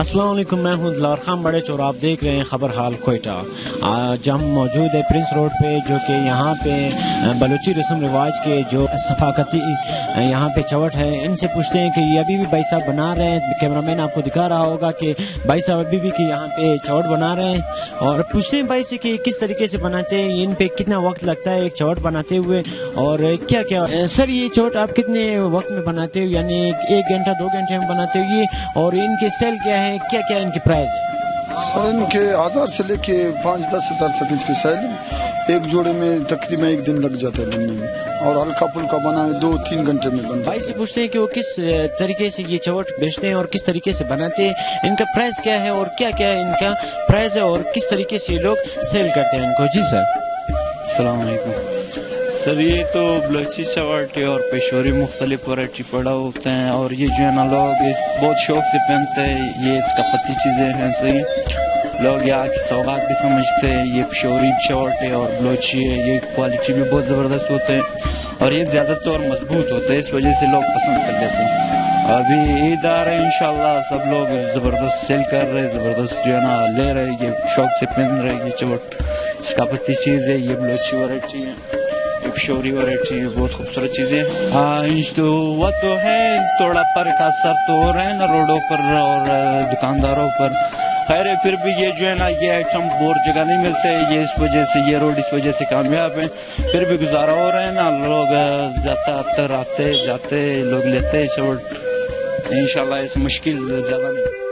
अस्सलाम वालेकुम, मैं हूं दिलावर खान बड़ेच और आप देख रहे हैं खबर हाल कोयटा। आज हम मौजूद है प्रिंस रोड पे, जो कि यहाँ पे बलूची रस्म रिवाज के जो सफाकती यहाँ पे चवट है, इनसे पूछते हैं कि ये अभी भी भाई साहब बना रहे हैं। कैमरामैन आपको दिखा रहा होगा कि भाई साहब अभी भी कि यहाँ पे चवट बना रहे हैं और पूछते हैं भाई से कि किस तरीके से बनाते हैं, इन पे कितना वक्त लगता है एक चवट बनाते हुए और क्या क्या। सर ये चवट आप कितने वक्त में बनाते हो, यानी 1 घंटा 2 घंटे में बनाते हो ये, और इनके सेल क्या है, क्या क्या इनकी प्राइस है? सर इनके 1000 से लेके 5-10 हज़ार तक इसके सेल है। एक जोड़े में तकरीबन 1 दिन लग जाता है बनने में, और हल्का फुल्का बना है 2-3 घंटे में बनता है। भाई से पूछते हैं कि वो किस तरीके से ये चवट बेचते हैं और किस तरीके से बनाते हैं, इनका प्राइस क्या है और क्या क्या इनका प्राइस है और किस तरीके से ये लोग सेल करते हैं इनको। जी सर। अस्सलाम वालेकुम सर, ये तो बलोची चवट और पेशोरी मुख्तलिफ वैरायटी पड़ा होते हैं, और ये जो है ना लोग इस बहुत शौक से पहनते हैं। ये इसका पत्ती चीज़ें हैं, सही लोग यहाँ की सौगात भी समझते हैं। ये पेशोरी चवट है और बलोची है, ये क्वालिटी भी बहुत ज़बरदस्त होते हैं और ये ज़्यादातर और मजबूत होते हैं, इस वजह से लोग पसंद कर लेते हैं। अभी ईद आ रहे हैं, इंशाल्लाह सब लोग ज़बरदस्त सेल कर रहे हैं, ज़बरदस्त जो है ना ले रहे हैं, ये शौक से पहन रहे हैं। ये चवट इसका पत्ती चीज़ है, ये बलोची वैरायटी है, पेशोरी वैरायटी है, बहुत खूबसूरत चीजें। हाँ वो तो है, थोड़ा पर का असर तो हो रहा है ना रोडों पर और दुकानदारों पर। खैर फिर भी ये जो है ना ये आइटम बहुत जगह नहीं मिलते, ये इस वजह से ये रोड इस वजह से कामयाब है। फिर भी गुजारा हो रहा है ना, लोग ज्यादातर आते जाते लोग लेते हैं चवट। इंशाल्लाह इस मुश्किल ज्यादा नहीं।